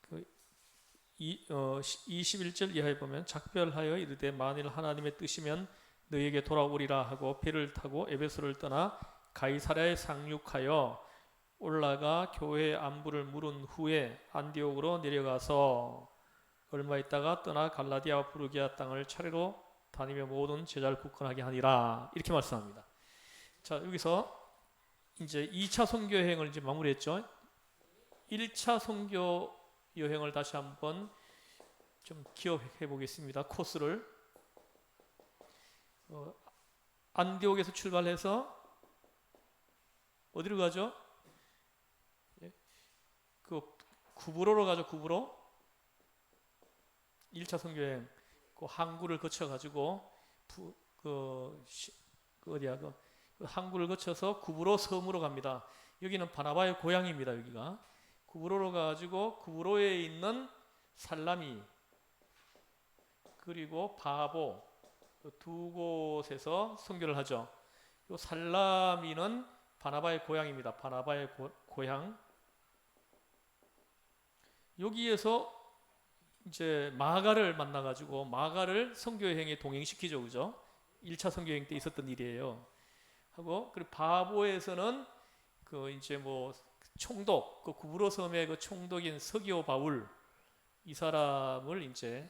그 21절 이하에 보면 작별하여 이르되 만일 하나님의 뜻이면 너에게 돌아오리라 하고 배를 타고 에베소를 떠나 가이사랴에 상륙하여 올라가 교회의 안부를 물은 후에 안디옥으로 내려가서 얼마 있다가 떠나 갈라디아와 부르기아 땅을 차례로 다니며 모든 제자를 굳건하게 하니라, 이렇게 말씀합니다. 자, 여기서 이제 2차 선교 여행을 이제 마무리했죠. 1차 선교 여행을 다시 한번 좀 기억해 보겠습니다. 코스를 안디옥에서 출발해서 어디로 가죠? 그 구브로로 가죠. 구브로. 1차 선교여행 그 항구를 거쳐 가지고 어디야 그 항구를 거쳐서 구브로 섬으로 갑니다. 여기는 바나바의 고향입니다. 여기가 구브로로 가지고 구브로에 있는 살라미 그리고 바보 두 곳에서 선교를 하죠. 이 살라미는 바나바의 고향입니다. 바나바의 고향. 여기에서 이제 마가를 만나가지고 마가를 선교여행에 동행시키죠, 그죠? 1차 선교여행 때 있었던 일이에요. 하고 그리고 바보에서는 그 이제 뭐 총독, 그 구브로 섬의 그 총독인 서기오 바울 이 사람을 이제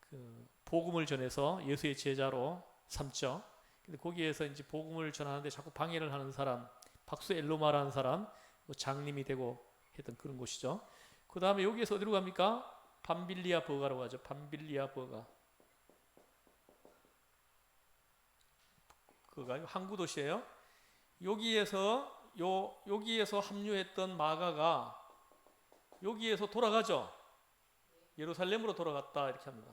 그 복음을 전해서 예수의 제자로 삼죠. 근데 거기에서 이제 복음을 전하는데 자꾸 방해를 하는 사람, 박수 엘로마라는 사람, 뭐 장님이 되고 했던 그런 곳이죠. 그 다음에 여기에서 어디로 갑니까? 밤빌리아 버가로 가죠. 밤빌리아 버가. 그가 항구 도시예요. 여기에서 합류했던 마가가 여기에서 돌아가죠. 예루살렘으로 돌아갔다 이렇게 합니다.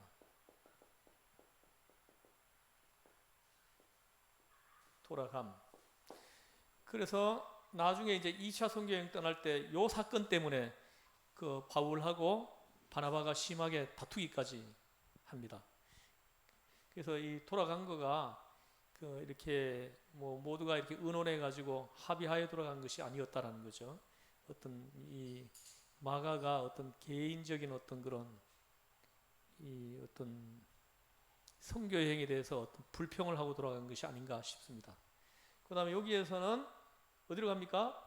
돌아감. 그래서 나중에 이제 2차 선교여행 떠날 때 요 사건 때문에 그 바울하고 바나바가 심하게 다투기까지 합니다. 그래서 이 돌아간 거가 그 이렇게 뭐 모두가 이렇게 의논해 가지고 합의하에 돌아간 것이 아니었다라는 거죠. 어떤 이 마가가 어떤 개인적인 어떤 그런 이 어떤 선교 여행에 대해서 어떤 불평을 하고 돌아간 것이 아닌가 싶습니다. 그다음에 여기에서는 어디로 갑니까?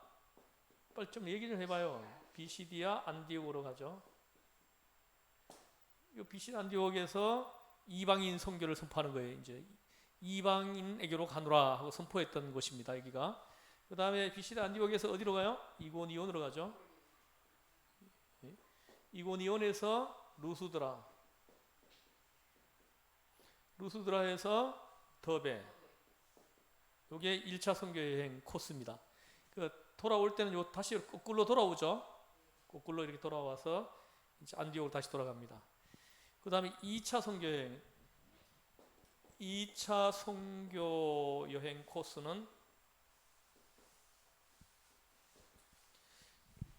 빨리 좀 얘기 좀 해봐요. 비시디아 안디옥으로 가죠. 이 비시디아 안디옥에서 이방인 선교를 선포하는 거예요. 이제 이방인에게로 가노라 하고 선포했던 곳입니다. 여기가. 그 다음에 비시디아 안디옥에서 어디로 가요? 이고니온으로 가죠. 이고니온에서 루스드라에서 더베. 이게 1차 선교 여행 코스입니다. 그 돌아올 때는 요 다시 거꾸로 돌아오죠. 거꾸로 이렇게 돌아와서 이제 안디옥으로 다시 돌아갑니다. 그 다음에 2차 선교 여행. 2차 선교 여행 코스는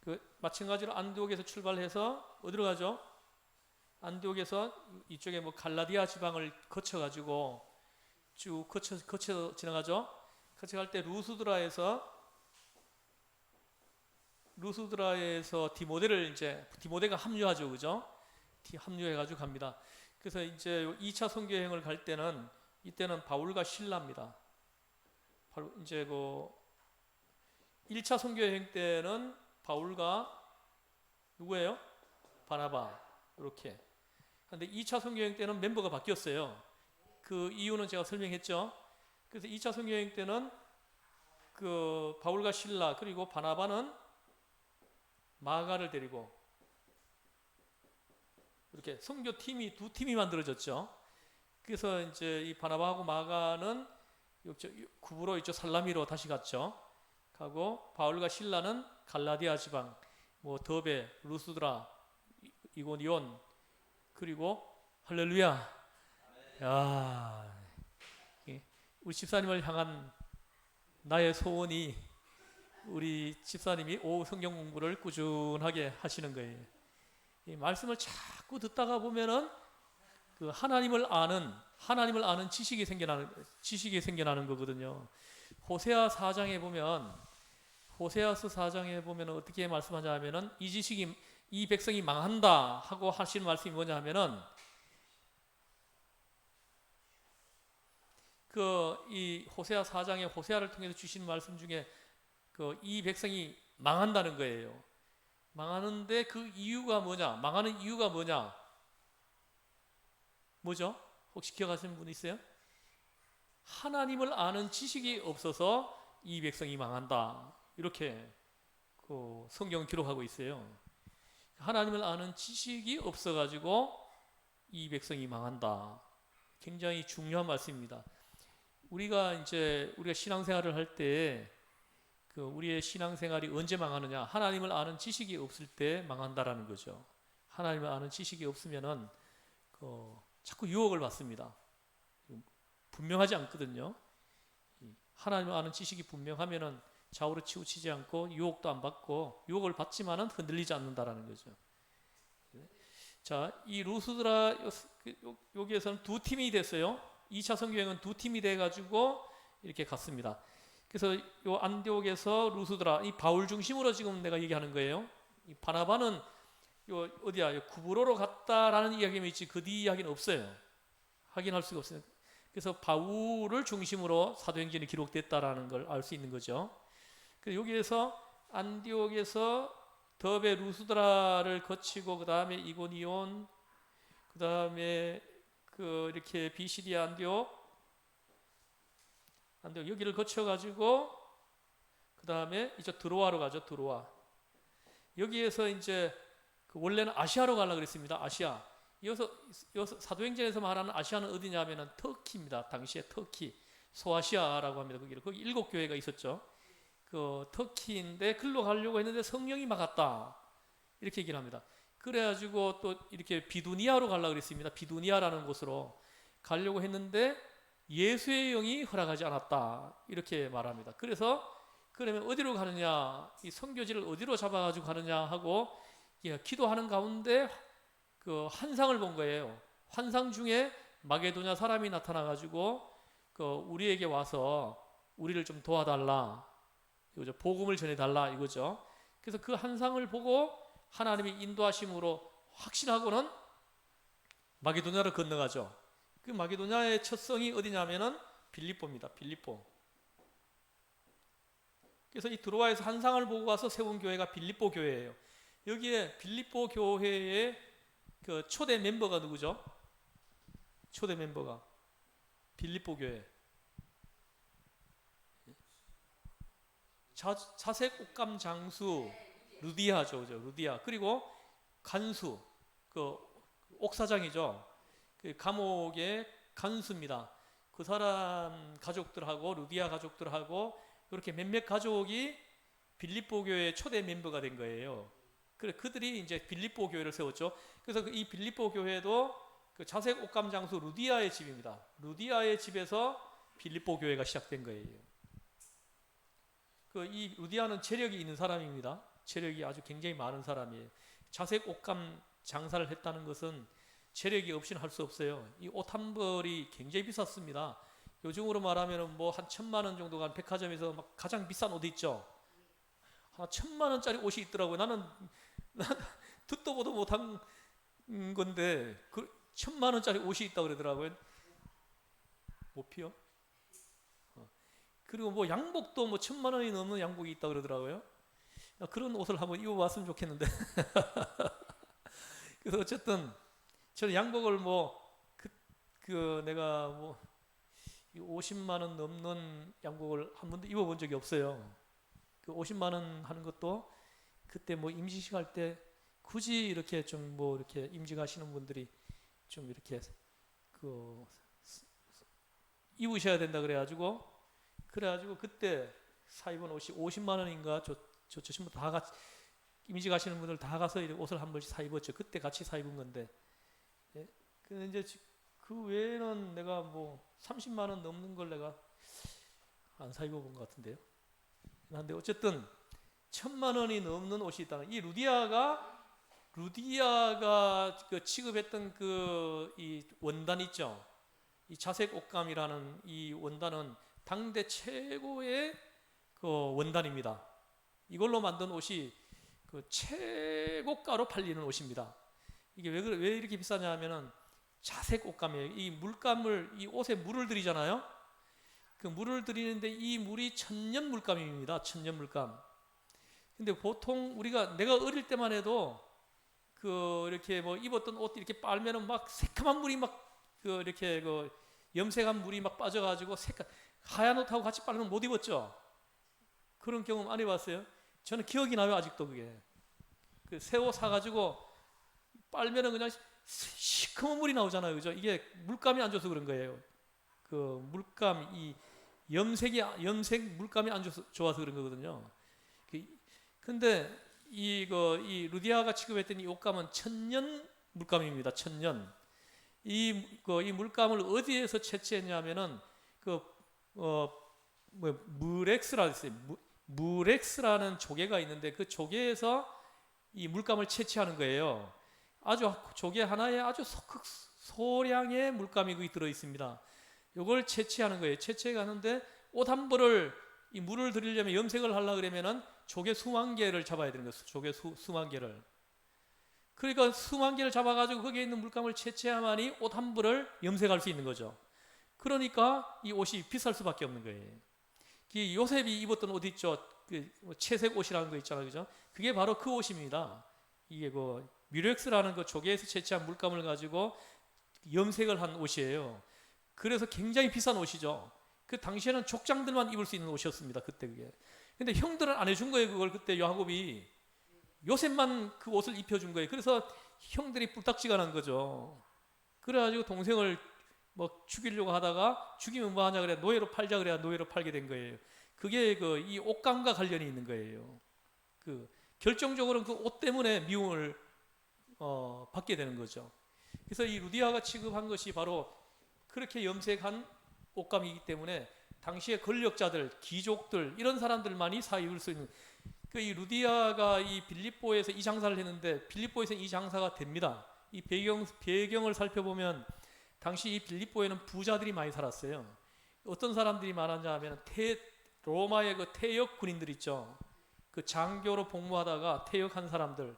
그 마찬가지로 안디옥에서 출발해서 어디로 가죠? 안디옥에서 이쪽에 뭐 갈라디아 지방을 거쳐 가지고 쭉 거쳐 지나가죠. 거쳐 갈 때 루스드라에서 디모데가 합류하죠. 그죠? 합류해 가지고 갑니다. 그래서 이제 2차 선교 여행을 갈 때는 이때는 바울과 실라입니다. 바로 이제 그 1차 선교 여행 때는 바울과 누구예요? 바나바. 이렇게. 근데 2차 선교 여행 때는 멤버가 바뀌었어요. 그 이유는 제가 설명했죠. 그래서 2차 선교 여행 때는 그 바울과 실라 그리고 바나바는 마가를 데리고 이렇게 선교 팀이 두 팀이 만들어졌죠. 그래서 이제 이 바나바하고 마가는 구브로 이쪽 살라미로 다시 갔죠. 가고 바울과 실라는 갈라디아 지방, 뭐 더베, 루스드라, 이고니온 그리고 할렐루야. 야, 우리 집사님을 향한 나의 소원이 우리 집사님이 오후 성경 공부를 꾸준하게 하시는 거예요. 이 말씀을 자꾸 듣다가 보면은 그 하나님을 아는 지식이 생겨나는 거거든요. 호세아서 4장에 보면 어떻게 말씀하냐면은 이 지식이 이 백성이 망한다 하고 하시는 말씀이 뭐냐 하면은 이 호세아 4장에 호세아를 통해서 주시는 말씀 중에 이 백성이 망한다는 거예요. 망하는데 그 이유가 뭐냐? 망하는 이유가 뭐냐? 뭐죠? 혹시 기억하시는 분 있어요? 하나님을 아는 지식이 없어서 이 백성이 망한다. 이렇게 성경은 기록하고 있어요. 하나님을 아는 지식이 없어가지고 이 백성이 망한다. 굉장히 중요한 말씀입니다. 우리가 신앙생활을 할 때 우리의 신앙생활이 언제 망하느냐? 하나님을 아는 지식이 없을 때 망한다라는 거죠. 하나님을 아는 지식이 없으면은 자꾸 유혹을 받습니다. 분명하지 않거든요. 하나님을 아는 지식이 분명하면은 좌우로 치우치지 않고 유혹도 안 받고 유혹을 받지만은 흔들리지 않는다라는 거죠. 자, 이 루스드라 여기에서는 두 팀이 됐어요. 2차 선교행은 두 팀이 돼 가지고 이렇게 갔습니다. 그래서 요 안디옥에서 루스드라 이 바울 중심으로 지금 내가 얘기하는 거예요. 이 바나바는 구브로로 갔다라는 이야기만 있지 그 뒤 이야기는 없어요. 확인할 수가 없어요. 그래서 바울을 중심으로 사도행전이 기록됐다라는 걸 알 수 있는 거죠. 그래서 여기에서 안디옥에서 더베 루스드라를 거치고 그 다음에 이고니온, 그 다음에 이렇게 비시디아 안디옥 여기를 거쳐가지고 그 다음에 이제 드로아로 가죠. 드로아. 여기에서 이제 원래는 아시아로 가려고 그랬습니다. 아시아. 여기서 사도행전에서 말하는 아시아는 어디냐면은 터키입니다. 당시에 터키, 소아시아라고 합니다. 거기 7교회가 있었죠. 터키인데 글로 가려고 했는데 성령이 막았다. 이렇게 얘기를 합니다. 그래가지고 또 이렇게 비두니아로 가려고 그랬습니다. 비두니아라는 곳으로 가려고 했는데 예수의 영이 허락하지 않았다. 이렇게 말합니다. 그래서 그러면 어디로 가느냐? 이 선교지를 어디로 잡아가지고 가느냐 하고 기도하는 가운데 환상을 본 거예요. 환상 중에 마게도냐 사람이 나타나가지고 우리에게 와서 우리를 좀 도와달라. 이거죠. 복음을 전해달라 이거죠. 그래서 그 환상을 보고 하나님의 인도하심으로 확신하고는 마게도냐를 건너가죠. 그 마게도냐의 첫 성이 어디냐면은 빌립보입니다. 빌립보. 그래서 이 드로아에서 환상을 보고 와서 세운 교회가 빌립보 교회예요. 여기에 빌립보 교회의 초대 멤버가 누구죠? 초대 멤버가 빌립보 교회. 자색 옷감 장수 루디아죠, 그죠? 루디아. 그리고 간수, 옥사장이죠. 감옥의 간수입니다. 그 사람 가족들하고 루디아 가족들하고 이렇게 몇몇 가족이 빌립보 교회의 초대 멤버가 된 거예요. 그래 그들이 이제 빌립보 교회를 세웠죠. 그래서 이 빌립보 교회도 자색 옷감 장수 루디아의 집입니다. 루디아의 집에서 빌립보 교회가 시작된 거예요. 이 루디아는 재력이 있는 사람입니다. 재력이 아주 굉장히 많은 사람이에요. 자색 옷감 장사를 했다는 것은 재력이 없이는 할 수 없어요. 이 옷 한 벌이 굉장히 비쌌습니다. 요즘으로 말하면 뭐 한 1,000만 원 정도가 백화점에서 막 가장 비싼 옷 있죠. 한 1,000만 원짜리 옷이 있더라고요. 나는 듣도 보도 못한 건데 1,000만 원짜리 옷이 있다고 그러더라고요. 못 피요? 그리고 뭐 양복도 뭐 1,000만 원이 넘는 양복이 있다고 그러더라고요. 그런 옷을 한번 입어봤으면 좋겠는데. 그래서 어쨌든 저는 양복을 내가 50만 원 넘는 양복을 한 번도 입어본 적이 없어요. 50만 원 하는 것도 그때 임시식 할 때 굳이 이렇게 좀 이렇게 임직 하시는 분들이 좀 이렇게 입으셔야 된다 그래가지고 그때 사 입은 옷이 50만 원인가 저 신부 다 같이 임직 하시는 분들 다 가서 옷을 한 벌씩 사 입었죠. 그때 같이 사 입은 건데. 예? 근데 이제 그 외에는 내가 30만 원 넘는 걸 내가 안 사 입어본 것 같은데요. 근데 어쨌든 1,000만 원이 넘는 옷이 있다는 이 루디아가 취급했던 이 원단 있죠. 이 자색 옷감이라는 이 원단은 당대 최고의 원단입니다. 이걸로 만든 옷이 그 최고가로 팔리는 옷입니다. 이게 왜 이렇게 비싸냐 하면은 자색 옷감이에요. 이 물감을, 이 옷에 물을 들이잖아요. 그 물을 들이는데 이 물이 천년 물감입니다. 천년 물감. 근데 보통 내가 어릴 때만 해도 그 이렇게 뭐 입었던 옷 이렇게 빨면은 막 새카만 물이 막 그 이렇게 그 염색한 물이 막 빠져가지고 하얀 옷하고 같이 빨면 못 입었죠. 그런 경험 안 해봤어요? 저는 기억이 나요. 아직도 그게. 그 새 옷 사가지고 빨면은 그냥 시커먼 물이 나오잖아요. 그죠? 이게 물감이 안 좋아서 그런 거예요. 그 물감, 이 염색 물감이 안 좋아서 그런 거거든요. 근데 이 루디아가 취급했던 이 옷감은 천년 물감입니다. 천년. 이 물감을 어디에서 채취했냐면은 무렉스라 했어요. 무렉스라는 조개가 있는데 그 조개에서 이 물감을 채취하는 거예요. 아주 조개 하나에 아주 소량의 물감이 거기 들어 있습니다. 이걸 채취하는 거예요. 채취해 가는데 옷 한 벌을 이 물을 들이려면 염색을 하려 그러면은 조개 수만 개를 잡아야 되는 거예요. 조개 수만 개를. 그러니까 수만 개를 잡아가지고 거기에 있는 물감을 채취해야만이 옷 한 벌을 염색할 수 있는 거죠. 그러니까 이 옷이 비쌀 수밖에 없는 거예요. 이 요셉이 입었던 옷 있죠. 그 채색 옷이라는 거 있잖아요, 그죠? 그게 바로 그 옷입니다. 이게 뮤렉스라는 그 조개에서 채취한 물감을 가지고 염색을 한 옷이에요. 그래서 굉장히 비싼 옷이죠. 그 당시에는 족장들만 입을 수 있는 옷이었습니다. 그때 그게. 근데 형들은 안 해준 거예요. 그걸 그때 야곱이. 요셉만 그 옷을 입혀준 거예요. 그래서 형들이 뿔딱지가 난 거죠. 그래가지고 동생을 뭐 죽이려고 하다가 죽이면 뭐 하냐 그래 노예로 팔자 그래야 노예로 팔게 된 거예요. 그게 이 옷감과 관련이 있는 거예요. 결정적으로 그 옷 때문에 미움을 받게 되는 거죠. 그래서 이 루디아가 취급한 것이 바로 그렇게 염색한 옷감이기 때문에 당시의 권력자들, 귀족들 이런 사람들만이 사 입을 수 있는. 이 루디아가 이 빌립보에서 이 장사를 했는데 빌립보에서 이 장사가 됩니다. 이 배경을 살펴보면 당시 이 빌립보에는 부자들이 많이 살았어요. 어떤 사람들이 많았냐 하면 로마의 그 퇴역 군인들 있죠. 그 장교로 복무하다가 퇴역한 사람들,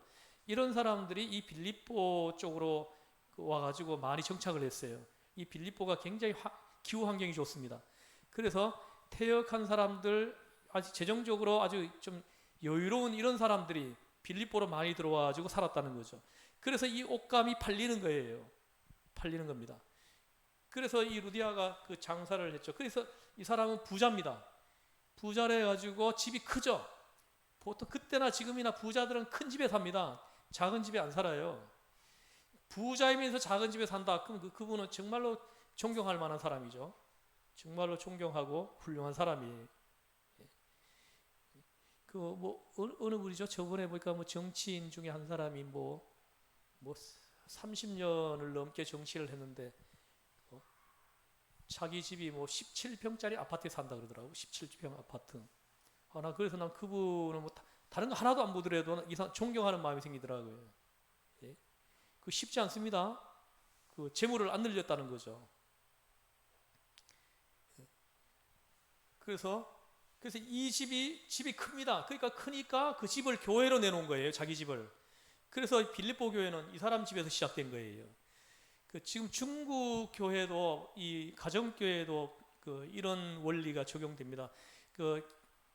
이런 사람들이 이 빌립보 쪽으로 와가지고 많이 정착을 했어요. 이 빌립보가 굉장히 기후 환경이 좋습니다. 그래서 퇴역한 사람들, 아주 재정적으로 아주 좀 여유로운 이런 사람들이 빌립보로 많이 들어와가지고 살았다는 거죠. 그래서 이 옷감이 팔리는 거예요. 팔리는 겁니다. 그래서 이 루디아가 그 장사를 했죠. 그래서 이 사람은 부자입니다. 부자래 가지고 집이 크죠. 보통 그때나 지금이나 부자들은 큰 집에 삽니다. 작은 집에 안 살아요. 부자이면서 작은 집에 산다. 그럼 그분은 정말로 존경할 만한 사람이죠. 정말로 존경하고 훌륭한 사람이에요. 어느 분이죠? 저번에 보니까 정치인 중에 한 사람이 30년을 넘게 정치를 했는데 자기 집이 17평짜리 아파트에 산다 그러더라고. 17평 아파트. 그래서 난 그분은 다른 거 하나도 안 보더라도 존경하는 마음이 생기더라고요. 예? 쉽지 않습니다. 재물을 안 늘렸다는 거죠. 그래서 이 집이 큽니다. 그러니까 크니까 그 집을 교회로 내놓은 거예요. 자기 집을. 그래서 빌립보 교회는 이 사람 집에서 시작된 거예요. 지금 중국 교회도 이 가정 교회도 이런 원리가 적용됩니다.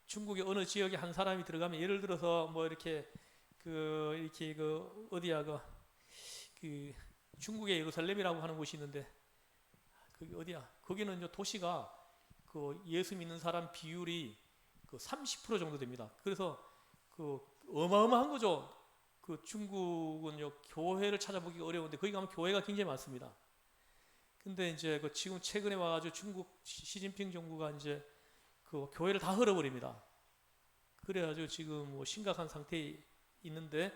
중국의 어느 지역에 한 사람이 들어가면 예를 들어서 이렇게 어디야 중국의 예루살렘이라고 하는 곳이 있는데 그게 어디야? 거기는 도시가 예수 믿는 사람 비율이 30% 정도 됩니다. 그래서 어마어마한 거죠. 중국은 교회를 찾아보기 어려운데 거기 가면 교회가 굉장히 많습니다. 근데 이제 지금 최근에 와가지고 중국 시진핑 정부가 이제 교회를 다 헐어버립니다. 그래가지고 지금 심각한 상태에 있는데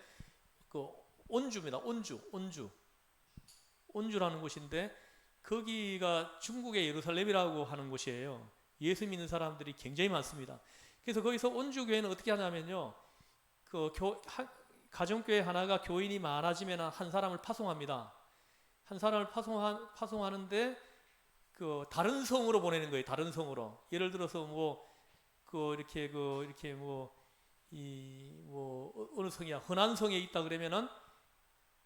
온주입니다. 온주라는 곳인데 거기가 중국의 예루살렘이라고 하는 곳이에요. 예수 믿는 사람들이 굉장히 많습니다. 그래서 거기서 온주 교회는 어떻게 하냐면요, 가정교회 하나가 교인이 많아지면 한 사람을 파송합니다. 한 사람을 파송하는데 다른 성으로 보내는 거예요. 다른 성으로. 예를 들어서 이렇게 이 뭐 어느 성이야, 허난성에 있다 그러면은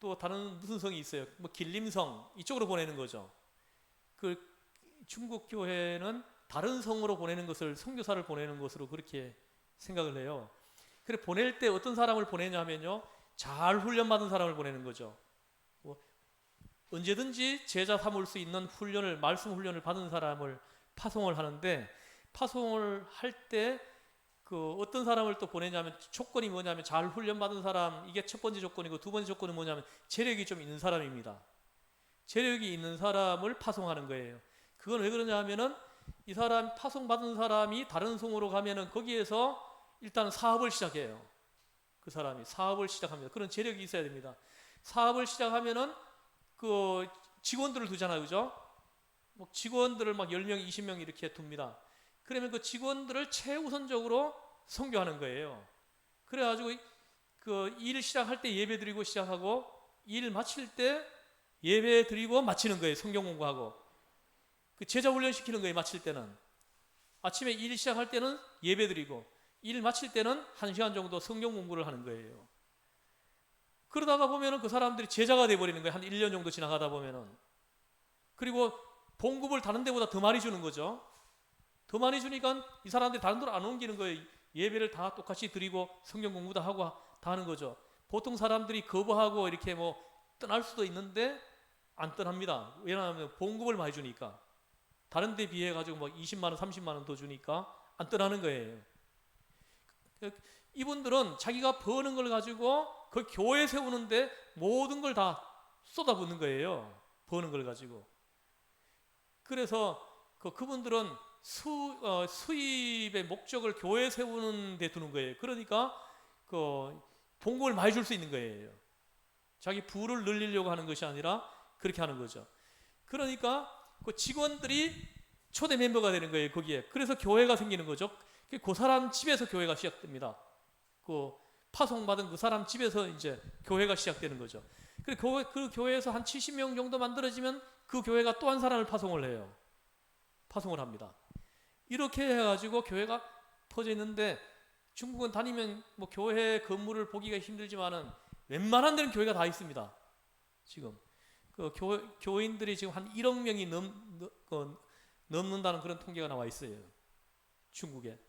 또 다른 무슨 성이 있어요? 뭐 길림성 이쪽으로 보내는 거죠. 그 중국 교회는 다른 성으로 보내는 것을, 선교사를 보내는 것으로 그렇게 생각을 해요. 그래 보낼 때 어떤 사람을 보내냐면요, 잘 훈련받은 사람을 보내는 거죠. 뭐 언제든지 제자 삼을 수 있는 훈련을, 말씀 훈련을 받은 사람을 파송을 하는데, 파송을 할 때 그 어떤 사람을 또 보내냐면, 조건이 뭐냐면 잘 훈련받은 사람, 이게 첫 번째 조건이고, 두 번째 조건은 뭐냐면 재력이 좀 있는 사람입니다. 재력이 있는 사람을 파송하는 거예요. 그건 왜 그러냐 하면은, 이 사람 파송받은 사람이 다른 성으로 가면은 거기에서 일단 사업을 시작해요. 그 사람이 사업을 시작합니다. 그런 재력이 있어야 됩니다. 사업을 시작하면은 그 직원들을 두잖아요, 그죠? 뭐 직원들을 막 10명, 20명 이렇게 둡니다. 그러면 그 직원들을 최우선적으로 선교하는 거예요. 그래가지고 그 일 시작할 때 예배 드리고 시작하고, 일 마칠 때 예배 드리고 마치는 거예요. 성경 공부하고. 그 제자 훈련 시키는 거예요. 마칠 때는 아침에 일 시작할 때는 예배 드리고, 일 마칠 때는 1시간 정도 성경 공부를 하는 거예요. 그러다가 보면은 그 사람들이 제자가 돼버리는 거예요. 한 1년 정도 지나가다 보면은. 그리고 봉급을 다른 데보다 더 많이 주는 거죠. 더 많이 주니까 이 사람들이 다른 데로 안 옮기는 거예요. 예배를 다 똑같이 드리고 성경 공부도 하고 다 하는 거죠. 보통 사람들이 거부하고 이렇게 뭐 떠날 수도 있는데 안 떠납니다. 왜냐하면 봉급을 많이 주니까. 다른 데 비해 가지고 뭐 20만 원, 30만 원 더 주니까 안 떠나는 거예요. 이분들은 자기가 버는 걸 가지고 그 교회 세우는데 모든 걸 다 쏟아붓는 거예요. 버는 걸 가지고. 그래서 그분들은 수입의 목적을 교회 세우는 데 두는 거예요. 그러니까 그 봉급을 많이 줄 수 있는 거예요. 자기 부를 늘리려고 하는 것이 아니라 그렇게 하는 거죠. 그러니까 그 직원들이 초대 멤버가 되는 거예요, 거기에. 그래서 교회가 생기는 거죠. 그 사람 집에서 교회가 시작됩니다. 그 파송받은 그 사람 집에서 이제 교회가 시작되는 거죠. 그 교회에서 한 70명 정도 만들어지면 그 교회가 또 한 사람을 파송을 해요. 파송을 합니다. 이렇게 해가지고 교회가 퍼져 있는데, 중국은 다니면 뭐 교회 건물을 보기가 힘들지만은 웬만한 데는 교회가 다 있습니다. 지금 그 교인들이 지금 한 1억 명이 넘는다는 그런 통계가 나와 있어요, 중국에.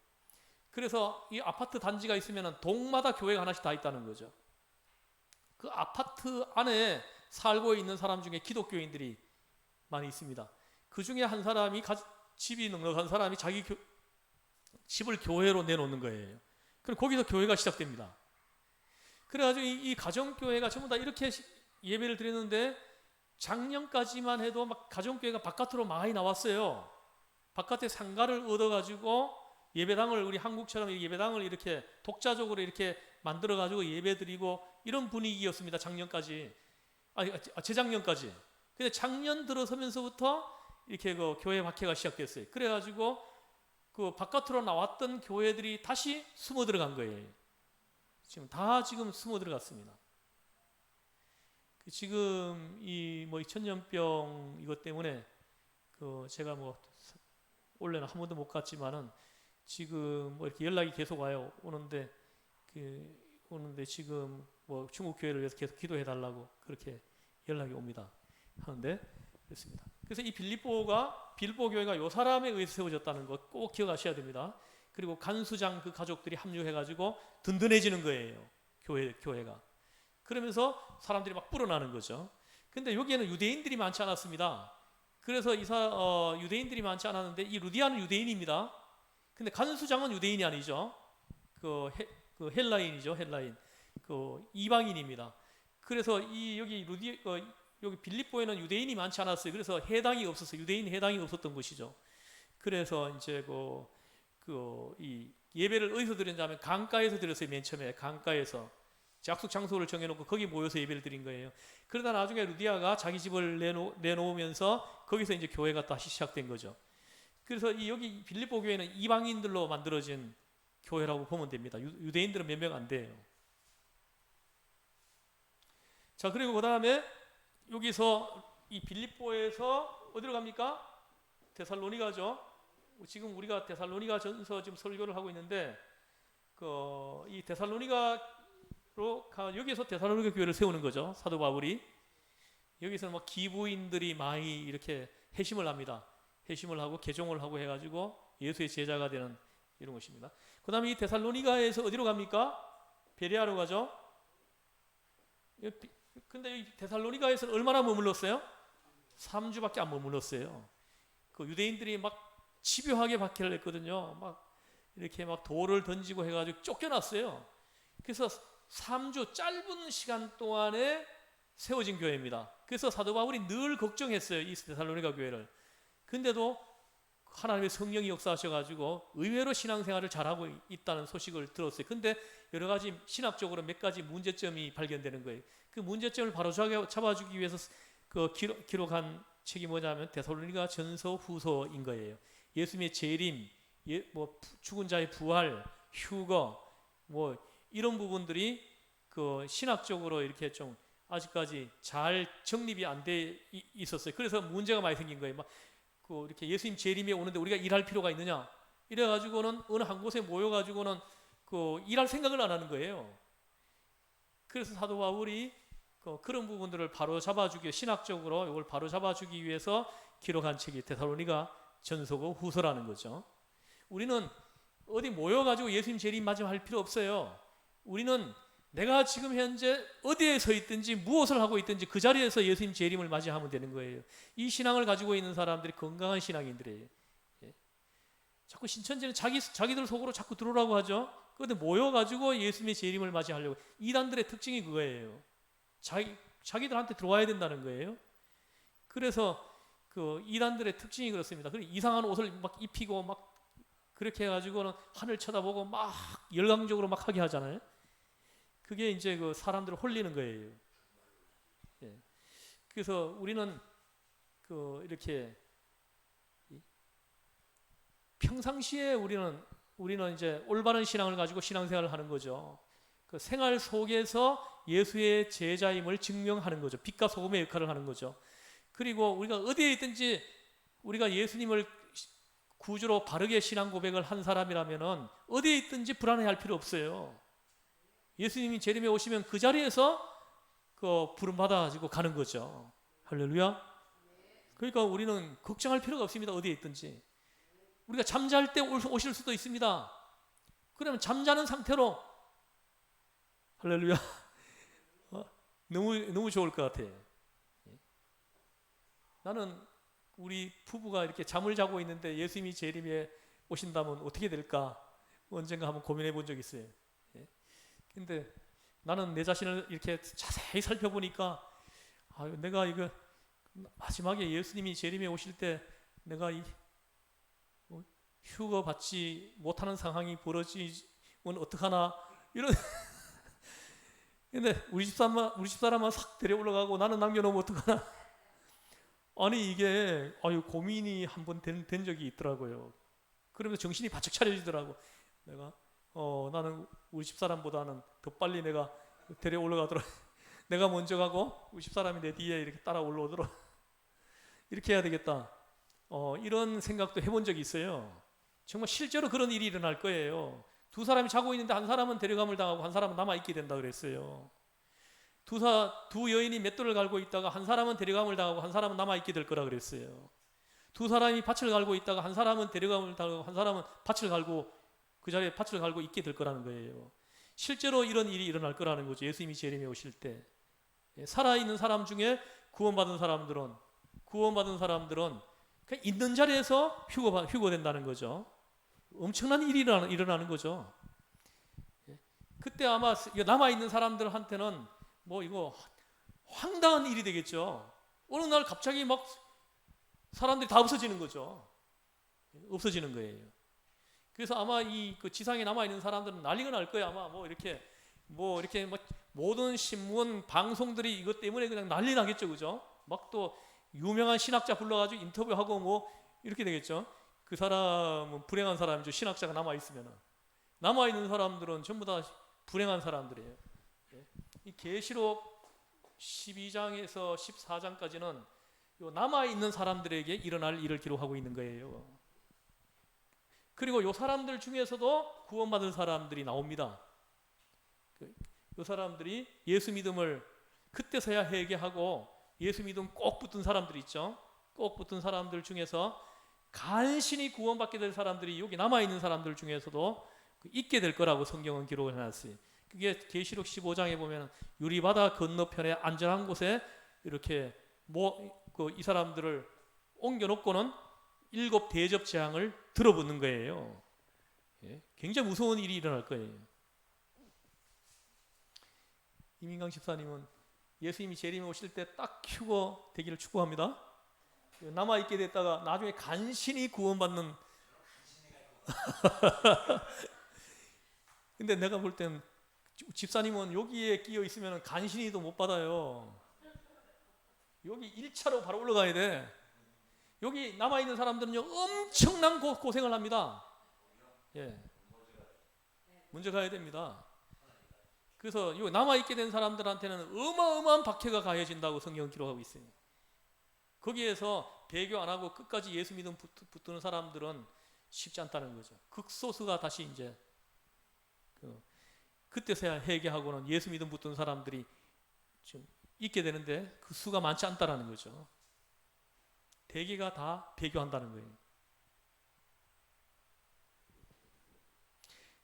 그래서 이 아파트 단지가 있으면 동마다 교회가 하나씩 다 있다는 거죠. 그 아파트 안에 살고 있는 사람 중에 기독교인들이 많이 있습니다. 그 중에 한 사람이 집이 넉넉한 사람이 자기 집을 교회로 내놓는 거예요. 그럼 거기서 교회가 시작됩니다. 그래가지고 이 가정교회가 전부 다 이렇게 예배를 드렸는데, 작년까지만 해도 막 가정교회가 바깥으로 많이 나왔어요. 바깥에 상가를 얻어가지고 예배당을, 우리 한국처럼 예배당을 이렇게 독자적으로 이렇게 만들어가지고 예배드리고 이런 분위기였습니다. 작년까지. 재작년까지. 근데 작년 들어서면서부터 이렇게 그 교회 박해가 시작됐어요. 그래가지고 그 바깥으로 나왔던 교회들이 다시 숨어 들어간 거예요. 지금 숨어 들어갔습니다. 지금 이 뭐 천년병 이것 때문에 그 제가 뭐 원래는 한 번도 못 갔지만은 지금 뭐 이렇게 연락이 계속 와요. 오는데 지금 뭐 중국 교회를 위해서 계속 기도해 달라고 그렇게 연락이 옵니다. 하는데 그렇습니다. 그래서 이 빌립보 교회가 요 사람에 의해서 세워졌다는 거 꼭 기억하셔야 됩니다. 그리고 간수장 그 가족들이 합류해가지고 든든해지는 거예요. 교회가. 그러면서 사람들이 막 불어나는 거죠. 근데 여기에는 유대인들이 많지 않았습니다. 그래서 유대인들이 많지 않았는데, 이 루디아는 유대인입니다. 근데 간수장은 유대인이 아니죠. 그 헬라인이죠. 헬라인. 그 이방인입니다. 그래서 여기 빌립보에는 유대인이 많지 않았어요. 그래서 해당이 없었어요. 유대인 해당이 없었던 것이죠. 그래서 이제 이 예배를 어디서 드렸냐면 강가에서 드렸어요. 맨 처음에 강가에서 약속 장소를 정해놓고 거기 모여서 예배를 드린 거예요. 그러다 나중에 루디아가 자기 집을 내놓으면서 거기서 이제 교회가 다시 시작된 거죠. 그래서 여기 빌립보 교회는 이방인들로 만들어진 교회라고 보면 됩니다. 유대인들은 몇 명 안 돼요. 자, 그리고 그 다음에 여기서 이 빌립보에서 어디로 갑니까? 데살로니가죠. 지금 우리가 데살로니가 전서 지금 설교를 하고 있는데, 이 데살로니가로 여기서 데살로니가 교회를 세우는 거죠. 사도 바울이 여기서는 막 기부인들이 많이 이렇게 회심을 합니다. 회심을 하고 개종을 하고 해가지고 예수의 제자가 되는 이런 것입니다. 그 다음에 이 데살로니가에서 어디로 갑니까? 베레아로 가죠. 근데 이 데살로니가에서는 얼마나 머물렀어요? 3주밖에 안 머물렀어요. 그 유대인들이 막 집요하게 박해를 했거든요. 막 이렇게 막 돌을 던지고 해가지고 쫓겨났어요. 그래서 3주 짧은 시간 동안에 세워진 교회입니다. 그래서 사도 바울이 늘 걱정했어요. 이 데살로니가 교회를. 근데도 하나님의 성령이 역사하셔가지고 의외로 신앙생활을 잘하고 있다는 소식을 들었어요. 근데 여러 가지 신학적으로 몇 가지 문제점이 발견되는 거예요. 그 문제점을 바로 잡아주기 위해서 기록한 책이 뭐냐면 데살로니가 전서 후서인 거예요. 예수님의 재림, 뭐 죽은 자의 부활, 휴거, 뭐 이런 부분들이 그 신학적으로 이렇게 좀 아직까지 잘 정립이 안 돼 있었어요. 그래서 문제가 많이 생긴 거예요. 막 이렇게 예수님 재림에 오는데 우리가 일할 필요가 있느냐? 이래가지고는 어느 한 곳에 모여가지고는 일할 생각을 안 하는 거예요. 그래서 사도 바울이 그런 부분들을 바로 잡아주기, 신학적으로 이걸 바로 잡아주기 위해서 기록한 책이 데살로니가 전서고 후서라는 거죠. 우리는 어디 모여가지고 예수님 재림 맞이할 필요 없어요. 우리는 내가 지금 현재 어디에 서 있든지 무엇을 하고 있든지 그 자리에서 예수님 재림을 맞이하면 되는 거예요. 이 신앙을 가지고 있는 사람들이 건강한 신앙인들이에요. 예. 자꾸 신천지는 자기들 속으로 자꾸 들어오라고 하죠. 그런데 모여가지고 예수님의 재림을 맞이하려고. 이단들의 특징이 그거예요. 자기들한테 들어와야 된다는 거예요. 그래서 이단들의 특징이 그렇습니다. 그리고 이상한 옷을 막 입히고 막 그렇게 해가지고는 하늘 쳐다보고 막 열광적으로 막 하게 하잖아요. 그게 이제 사람들을 홀리는 거예요. 예. 그래서 우리는 이렇게 평상시에 우리는 이제 올바른 신앙을 가지고 신앙생활을 하는 거죠. 그 생활 속에서 예수의 제자임을 증명하는 거죠. 빛과 소금의 역할을 하는 거죠. 그리고 우리가 어디에 있든지 우리가 예수님을 구주로 바르게 신앙 고백을 한 사람이라면은 어디에 있든지 불안해할 필요 없어요. 예수님이 재림에 오시면 그 자리에서 부름 받아가지고 가는 거죠. 할렐루야. 그러니까 우리는 걱정할 필요가 없습니다. 어디에 있든지. 우리가 잠잘 때 오실 수도 있습니다. 그러면 잠자는 상태로 할렐루야. 너무 좋을 것 같아. 나는 우리 부부가 이렇게 잠을 자고 있는데 예수님이 재림에 오신다면 어떻게 될까? 언젠가 한번 고민해 본 적이 있어요. 근데 나는 내 자신을 이렇게 자세히 살펴보니까 내가 이거 마지막에 예수님이 재림에 오실 때 내가 휴거 받지 못하는 상황이 벌어지면 어떡하나 이런. 근데 우리 집사람만 싹 데려 올라가고 나는 남겨놓으면 어떡하나. 아니 이게 고민이 한번 된 적이 있더라고요. 그러면서 정신이 바짝 차려지더라고. 내가 나는 우리 집사람보다는 더 빨리 내가 데려 올라가더라. 내가 먼저 가고 우리 집사람이 내 뒤에 이렇게 따라 올라오더라. 이렇게 해야 되겠다. 이런 생각도 해본 적이 있어요. 정말 실제로 그런 일이 일어날 거예요. 두 사람이 자고 있는데 한 사람은 데려감을 당하고 한 사람은 남아있게 된다 그랬어요. 두 여인이 맷돌을 갈고 있다가 한 사람은 데려감을 당하고 한 사람은 남아있게 될 거라 그랬어요. 두 사람이 밭을 갈고 있다가 한 사람은 데려감을 당하고 한 사람은 밭을 갈고 그 자리에 밭을 갈고 있게 될 거라는 거예요. 실제로 이런 일이 일어날 거라는 거죠. 예수님이 재림에 오실 때. 살아있는 사람 중에 구원받은 사람들은 그냥 있는 자리에서 휴거된다는 거죠. 엄청난 일이 일어나는 거죠. 그때 아마 남아있는 사람들한테는 이거 황당한 일이 되겠죠. 어느 날 갑자기 막 사람들이 다 없어지는 거죠. 없어지는 거예요. 그래서 아마 그 지상에 남아있는 사람들은 난리가 날 거예요. 아마 이렇게 모든 신문, 방송들이 이것 때문에 그냥 난리 나겠죠. 그죠? 막 또 유명한 신학자 불러가지고 인터뷰하고 이렇게 되겠죠. 그 사람은 불행한 사람이죠. 신학자가 남아있으면. 남아있는 사람들은 전부 다 불행한 사람들이에요. 이 계시록 12장에서 14장까지는 남아있는 사람들에게 일어날 일을 기록하고 있는 거예요. 그리고 요 사람들 중에서도 구원받은 사람들이 나옵니다. 요 사람들이 예수 믿음을 그때서야 회개하고 예수 믿음 꼭 붙은 사람들 있죠. 꼭 붙은 사람들 중에서 간신히 구원받게 될 사람들이 여기 남아있는 사람들 중에서도 있게 될 거라고 성경은 기록을 해놨어요. 그게 계시록 15장에 보면 유리바다 건너편에 안전한 곳에 이렇게 이 사람들을 옮겨놓고는 7 대접 재앙을 들어붙는 거예요. 예? 굉장히 무서운 일이 일어날 거예요. 이민강 집사님은 예수님이 재림에 오실 때 딱 휴거 되기를 축복합니다. 남아있게 됐다가 나중에 간신히 구원받는 근데 내가 볼 땐 집사님은 여기에 끼어 있으면 간신히도 못 받아요. 여기 1차로 바로 올라가야 돼. 여기 남아있는 사람들은요 엄청난 고생을 합니다. 예. 먼저 가야 됩니다. 그래서 여기 남아있게 된 사람들한테는 어마어마한 박해가 가해진다고 성경은 기록하고 있어요. 거기에서 배교 안 하고 끝까지 예수 믿음 붙드는 사람들은 쉽지 않다는 거죠. 극소수가 다시 이제 그때서야 회개하고는 예수 믿음 붙드는 사람들이 좀 있게 되는데 그 수가 많지 않다라는 거죠. 대개가 다 배교한다는 거예요.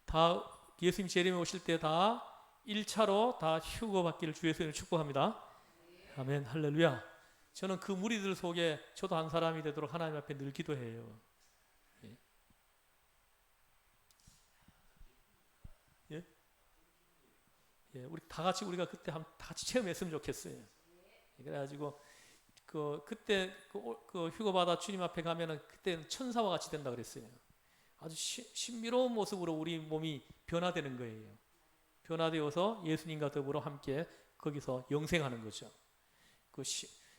다 예수님 재림에 오실 때 다 1차로 다 휴거 받기를 주 예수님을 축복합니다. 아멘, 할렐루야. 저는 그 무리들 속에 저도 한 사람이 되도록 하나님 앞에 늘 기도해요. 예? 예? 예, 우리 다 같이 우리가 그때 다 같이 체험했으면 좋겠어요. 그래가지고 그때 휴거 받아 주님 앞에 가면은 그때는 천사와 같이 된다 그랬어요. 아주 신비로운 모습으로 우리 몸이 변화되는 거예요. 변화되어서 예수님과 더불어 함께 거기서 영생하는 거죠.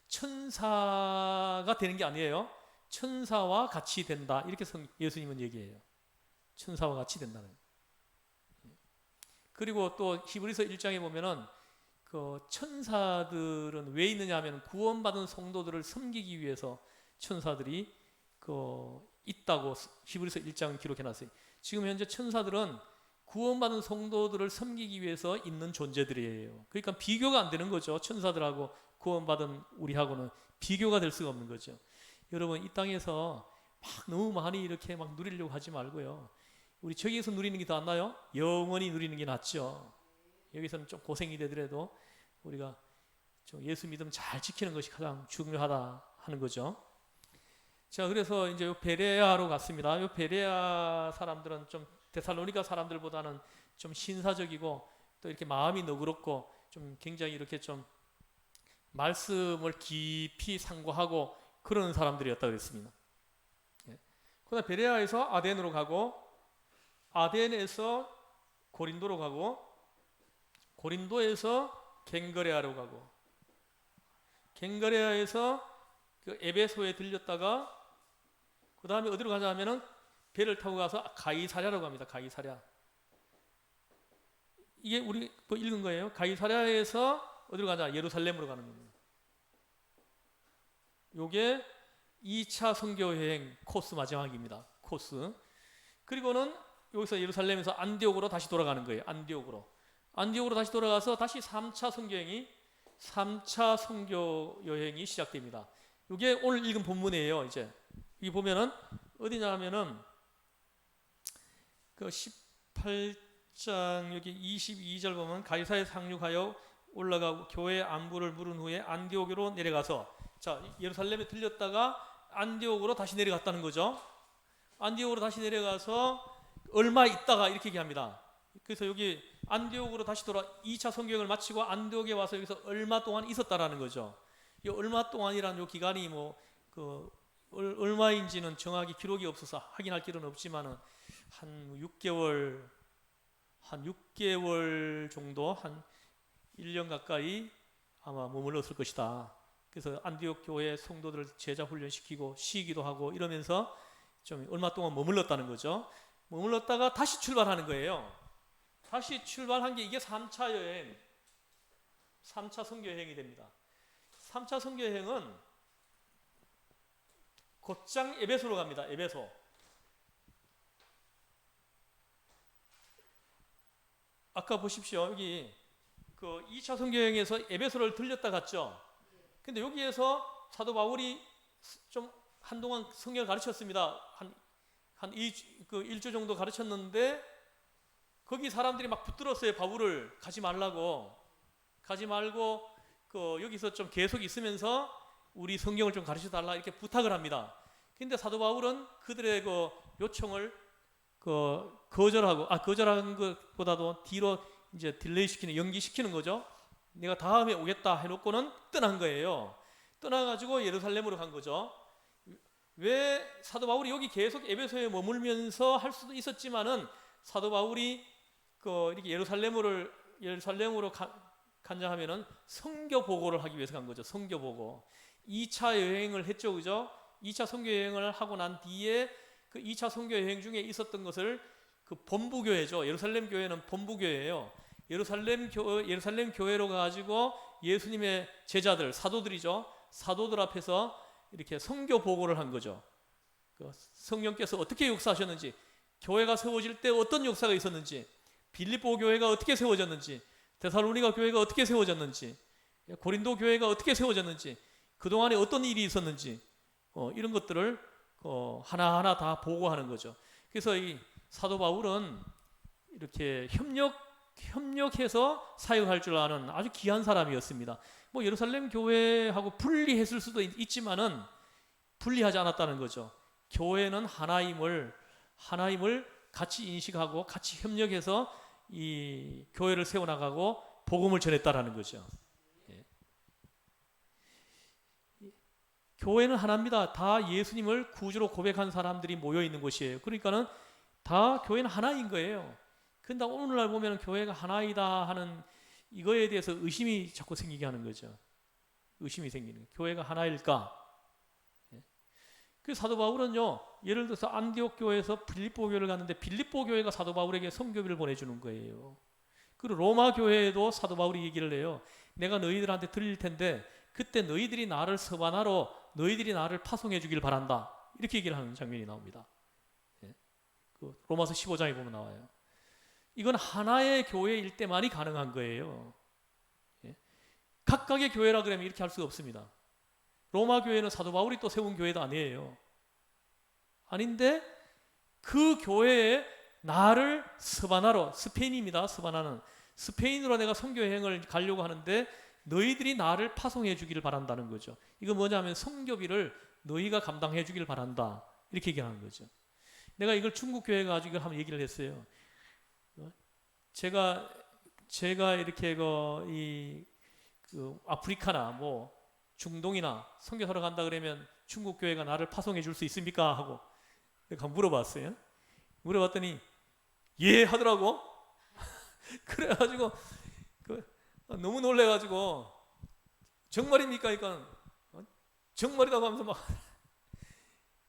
천사가 되는 게 아니에요. 천사와 같이 된다. 이렇게 예수님은 얘기해요. 천사와 같이 된다는. 그리고 또 히브리서 1장에 보면은 그 천사들은 왜 있느냐 하면 구원받은 성도들을 섬기기 위해서 천사들이 있다고 히브리서 1장은 기록해 놨어요. 지금 현재 천사들은 구원받은 성도들을 섬기기 위해서 있는 존재들이에요. 그러니까 비교가 안 되는 거죠. 천사들하고 구원받은 우리하고는 비교가 될 수가 없는 거죠. 여러분 이 땅에서 막 너무 많이 이렇게 막 누리려고 하지 말고요. 우리 저기에서 누리는 게 더 낫나요? 영원히 누리는 게 낫죠. 여기서는 좀 고생이 되더라도 우리가 좀 예수 믿음 잘 지키는 것이 가장 중요하다 하는 거죠. 자, 그래서 이제 베레아로 갔습니다. 이 베레아 사람들은 좀 데살로니가 사람들보다는 좀 신사적이고 또 이렇게 마음이 너그럽고 좀 굉장히 이렇게 좀 말씀을 깊이 상고하고 그런 사람들이었다 그랬습니다. 예. 그다음 베레아에서 아덴으로 가고 아덴에서 고린도로 가고 고린도에서 겐거레아로 가고 겐거레아에서 그 에베소에 들렸다가 그 다음에 어디로 가자 하면은 배를 타고 가서 가이사랴라고 합니다. 가이사랴. 이게 우리 뭐 읽은 거예요. 가이사랴에서 어디로 가자? 예루살렘으로 가는 겁니다. 요게 2차 선교 여행 코스 마지막입니다. 코스. 그리고는 여기서 예루살렘에서 안디옥으로 다시 돌아가는 거예요. 안디옥으로 다시 돌아가서 다시 3차 선교 여행이 시작됩니다. 이게 오늘 읽은 본문이에요. 이제 여기 보면은 어디냐 하면은 그 18장 여기 22절 보면 가이사에 상륙하여 올라가고 교회 안부를 물은 후에 안디옥으로 내려가서 자 예루살렘에 들렸다가 안디옥으로 다시 내려갔다는 거죠. 안디옥으로 다시 내려가서 얼마 있다가 이렇게 얘기합니다. 그래서 여기 안디옥으로 다시 돌아 2차 성경을 마치고 안디옥에 와서 여기서 얼마 동안 있었다라는 거죠. 이 얼마 동안이라는 요 기간이 얼마인지는 정확히 기록이 없어서 확인할 길은 없지만은 한 6개월 정도 한 1년 가까이 아마 머물렀을 것이다. 그래서 안디옥 교회 성도들을 제자 훈련시키고 쉬기도 하고 이러면서 좀 얼마 동안 머물렀다는 거죠. 머물렀다가 다시 출발하는 거예요. 다시 출발한 게 이게 3차 여행, 3차 선교 여행이 됩니다. 3차 선교 여행은 곧장 에베소로 갑니다. 에베소. 아까 보십시오. 여기 그 2차 선교여행에서 에베소를 들렸다 갔죠. 근데 여기에서 사도 바울이 좀 한동안 성경을 가르쳤습니다. 그 일주 정도 가르쳤는데 거기 사람들이 막 붙들었어요. 바울을 가지 말라고. 가지 말고 여기서 좀 계속 있으면서 우리 성경을 좀 가르쳐 달라 이렇게 부탁을 합니다. 근데 사도 바울은 그들의 그 요청을 거절하는 것보다도 뒤로 이제 딜레이 시키는, 연기시키는 거죠. 내가 다음에 오겠다 해놓고는 떠난 거예요. 떠나가지고 예루살렘으로 간 거죠. 왜 사도 바울이 여기 계속 에베소에 머물면서 할 수도 있었지만은 사도 바울이 이렇게 예루살렘으로 간장하면은 선교 보고를 하기 위해서 간 거죠. 선교 보고. 2차 여행을 했죠, 그죠? 2차 선교 여행을 하고 난 뒤에 그 2차 선교 여행 중에 있었던 것을 그 본부 교회죠. 예루살렘 교회는 본부 교회예요. 예루살렘 교회로 가지고 예수님의 제자들, 사도들이죠. 사도들 앞에서 이렇게 선교 보고를 한 거죠. 성령께서 어떻게 역사하셨는지, 교회가 세워질 때 어떤 역사가 있었는지, 빌립보 교회가 어떻게 세워졌는지, 데살로니가 교회가 어떻게 세워졌는지, 고린도 교회가 어떻게 세워졌는지, 그동안에 어떤 일이 있었는지, 이런 것들을 하나하나 다 보고하는 거죠. 그래서 이 사도 바울은 이렇게 협력해서 사역할 줄 아는 아주 귀한 사람이었습니다. 뭐 예루살렘 교회하고 분리했을 수도 있지만은 분리하지 않았다는 거죠. 교회는 하나임을 같이 인식하고 같이 협력해서 이 교회를 세워나가고 복음을 전했다라는 거죠. 예. 교회는 하나입니다. 다 예수님을 구주로 고백한 사람들이 모여 있는 곳이에요. 그러니까는 다 교회는 하나인 거예요. 근데 오늘날 보면 교회가 하나이다 하는 이거에 대해서 의심이 자꾸 생기게 하는 거죠. 의심이 생기는 거예요. 교회가 하나일까? 그 사도 바울은요, 예를 들어서 안디옥 교회에서 빌립보 교회를 갔는데 빌립보 교회가 사도 바울에게 선교비를 보내주는 거예요. 그리고 로마 교회에도 사도 바울이 얘기를 해요. 내가 너희들한테 들릴 텐데 그때 너희들이 나를 서반하러 너희들이 나를 파송해 주길 바란다. 이렇게 얘기를 하는 장면이 나옵니다. 그 로마서 15장에 보면 나와요. 이건 하나의 교회일 때만이 가능한 거예요. 각각의 교회라 그러면 이렇게 할 수가 없습니다. 로마 교회는 사도 바울이 또 세운 교회도 아니에요. 아닌데 그 교회에 나를 스바나로, 스페인입니다. 스바나는 스페인으로 내가 선교 여행을 가려고 하는데 너희들이 나를 파송해 주기를 바란다는 거죠. 이거 뭐냐면 선교비를 너희가 감당해 주길 바란다. 이렇게 얘기하는 거죠. 내가 이걸 중국 교회에 가지고 이걸 한번 얘기를 했어요. 제가 이렇게 아프리카나 뭐 중동이나 선교사로 간다 그러면 중국 교회가 나를 파송해 줄 수 있습니까? 하고 내가 물어봤어요. 물어봤더니 예 하더라고. 그래가지고 너무 놀래가지고 정말입니까? 그러니까 정말이라고 하면서 막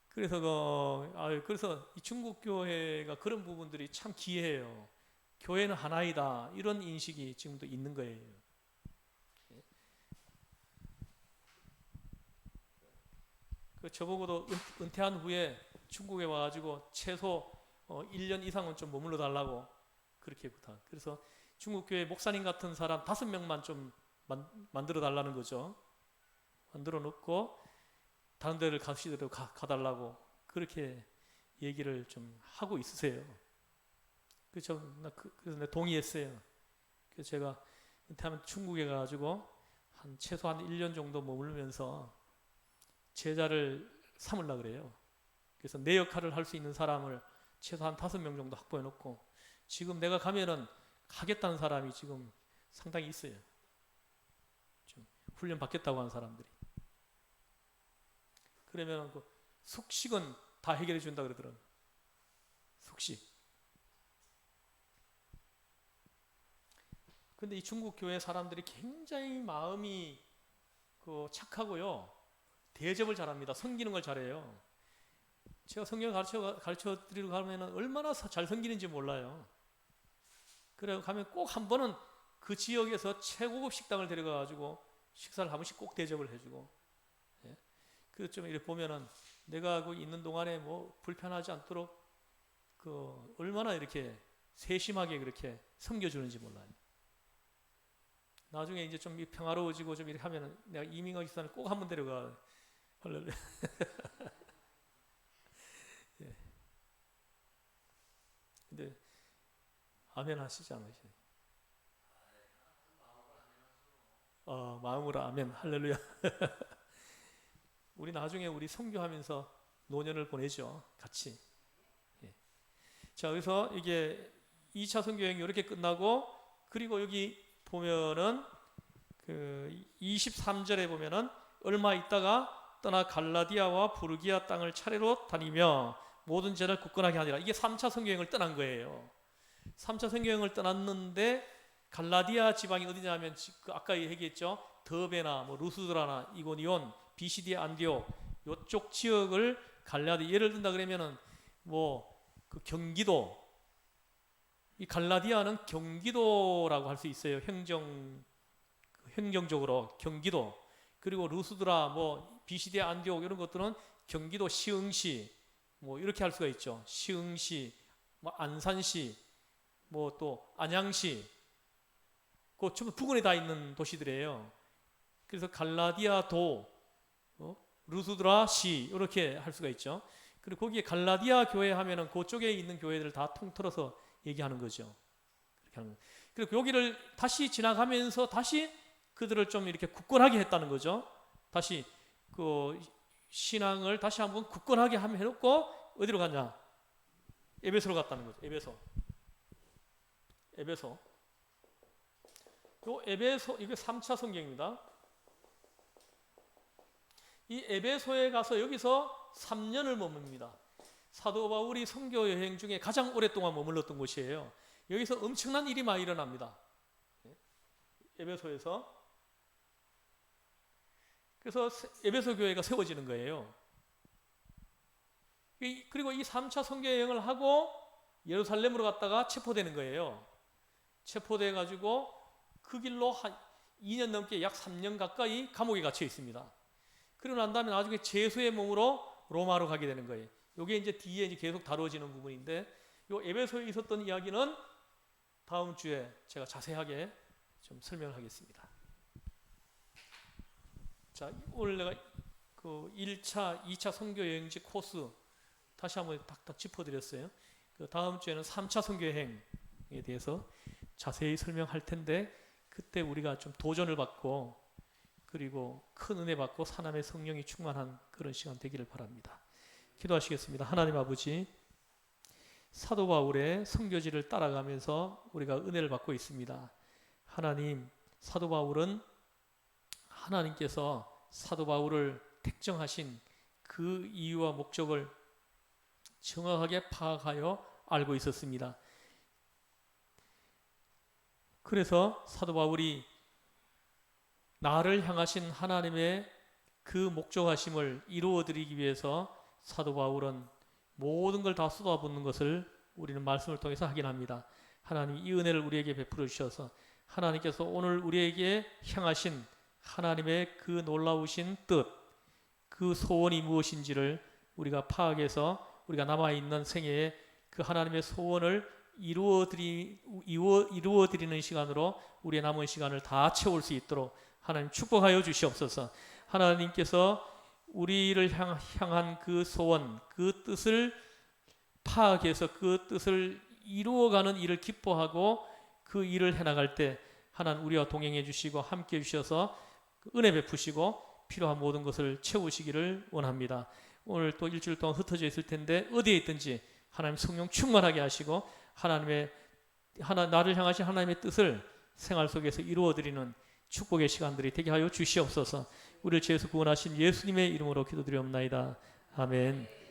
그래서 이 중국 교회가 그런 부분들이 참 기이해요. 교회는 하나이다 이런 인식이 지금도 있는 거예요. 저보고도 은퇴한 후에 중국에 와가지고 최소 1년 이상은 좀 머물러 달라고 그렇게 부탁. 그래서 중국 교회 목사님 같은 사람 5명만 좀 만들어 달라는 거죠. 만들어 놓고 다른 데를 가시더라도 가달라고 그렇게 얘기를 좀 하고 있으세요. 그래서 내가 동의했어요. 그래서 제가 은퇴하면 중국에 가가지고 최소한 1년 정도 머물면서 제자를 삼으려고 그래요. 그래서 내 역할을 할 수 있는 사람을 최소한 5명 정도 확보해 놓고 지금 내가 가면은 하겠다는 사람이 지금 상당히 있어요. 좀 훈련 받겠다고 하는 사람들이. 그러면 숙식은 다 해결해 준다 그러더라고요. 숙식. 근데 이 중국 교회 사람들이 굉장히 마음이 착하고요. 대접을 잘합니다. 섬기는 걸 잘해요. 제가 성경 가르쳐 드리러 가면 얼마나 잘 섬기는지 몰라요. 그래 가면 꼭 한 번은 그 지역에서 최고급 식당을 데려가가지고 식사를 한 번씩 꼭 대접을 해주고. 예? 그 좀 이렇게 보면은 내가 있는 동안에 뭐 불편하지 않도록 얼마나 이렇게 세심하게 그렇게 섬겨주는지 몰라요. 나중에 이제 좀 평화로워지고 좀 이렇게 하면은 내가 이민호 집사를 꼭 한번 데려가. 할렐루야. 예. 근데 아멘 하시지 않으세요? 마음으로 아멘. 할렐루야. 우리 나중에 우리 선교하면서 노년을 보내죠. 같이. 예. 자, 그래서 이게 2차 선교 여행이 이렇게 끝나고, 그리고 여기 보면은 그 23절에 보면은 얼마 있다가 떠나 갈라디아와 부르기아 땅을 차례로 다니며 모든 죄를 굳건하게 하니라. 이게 3차 선교 여행을 떠난 거예요. 3차 선교 여행을 떠났는데 갈라디아 지방이 어디냐면 그 아까 얘기했죠. 더베나 뭐 루스드라나 이고니온, 비시디아 안디옥 요쪽 지역을 갈라디아, 예를 든다 그러면은 뭐 그 경기도, 이 갈라디아는 경기도라고 할 수 있어요. 행정적으로 경기도. 그리고 루스드라 뭐 비시디아 안디옥 이런 것들은 경기도 시흥시 뭐 이렇게 할 수가 있죠. 시흥시, 뭐 안산시, 뭐 또 안양시, 그 전부 부근에 다 있는 도시들이에요. 그래서 갈라디아도, 루스드라 시 이렇게 할 수가 있죠. 그리고 거기에 갈라디아 교회 하면은 그쪽에 있는 교회들을 다 통틀어서 얘기하는 거죠. 그렇게 하는 거예요. 그리고 여기를 다시 지나가면서 다시 그들을 좀 이렇게 굳건하게 했다는 거죠. 다시 그 신앙을 다시 한번 굳건하게 해놓고 어디로 갔냐? 에베소로 갔다는 거죠. 에베소. 요 에베소, 이게 3차 성경입니다. 이 에베소에 가서 여기서 3년을 머뭅니다. 사도 바울이 선교 여행 중에 가장 오랫동안 머물렀던 곳이에요. 여기서 엄청난 일이 많이 일어납니다. 에베소에서. 그래서 에베소 교회가 세워지는 거예요. 그리고 이 3차 선교 여행을 하고 예루살렘으로 갔다가 체포되는 거예요. 체포돼 가지고 그 길로 한 2년 넘게 약 3년 가까이 감옥에 갇혀 있습니다. 그러고 난 다음에 나중에 제수의 몸으로 로마로 가게 되는 거예요. 이게 이제 뒤에 이제 계속 다루어지는 부분인데, 요 에베소에 있었던 이야기는 다음 주에 제가 자세하게 좀 설명을 하겠습니다. 자, 오늘 내가 그 1차, 2차 선교 여행지 코스 다시 한번 딱 짚어드렸어요. 그 다음 주에는 3차 선교 여행에 대해서 자세히 설명할 텐데, 그때 우리가 좀 도전을 받고 그리고 큰 은혜 받고 하나님의 성령이 충만한 그런 시간 되기를 바랍니다. 기도하시겠습니다. 하나님 아버지, 사도 바울의 선교지를 따라가면서 우리가 은혜를 받고 있습니다. 하나님, 사도 바울은 하나님께서 사도 바울을 택정하신 그 이유와 목적을 정확하게 파악하여 알고 있었습니다. 그래서 사도 바울이 나를 향하신 하나님의 그 목적하심을 이루어드리기 위해서 사도 바울은 모든 걸 다 쏟아붓는 것을 우리는 말씀을 통해서 확인합니다. 하나님, 이 은혜를 우리에게 베풀어 주셔서 하나님께서 오늘 우리에게 향하신 하나님의 그 놀라우신 뜻, 그 소원이 무엇인지를 우리가 파악해서 우리가 남아있는 생애에 그 하나님의 소원을 이루어드리는 시간으로 우리의 남은 시간을 다 채울 수 있도록 하나님 축복하여 주시옵소서. 하나님께서 우리를 향한 그 소원, 그 뜻을 파악해서 그 뜻을 이루어가는 일을 기뻐하고 그 일을 해나갈 때 하나님 우리와 동행해 주시고 함께 해 주셔서 은혜 베푸시고 필요한 모든 것을 채우시기를 원합니다. 오늘 또 일주일 동안 흩어져 있을 텐데 어디에 있든지 하나님 성령 충만하게 하시고 나를 향하신 하나님의 뜻을 생활 속에서 이루어드리는 축복의 시간들이 되게 하여 주시옵소서. 우리를 죄에서 구원하신 예수님의 이름으로 기도드리옵나이다. 아멘.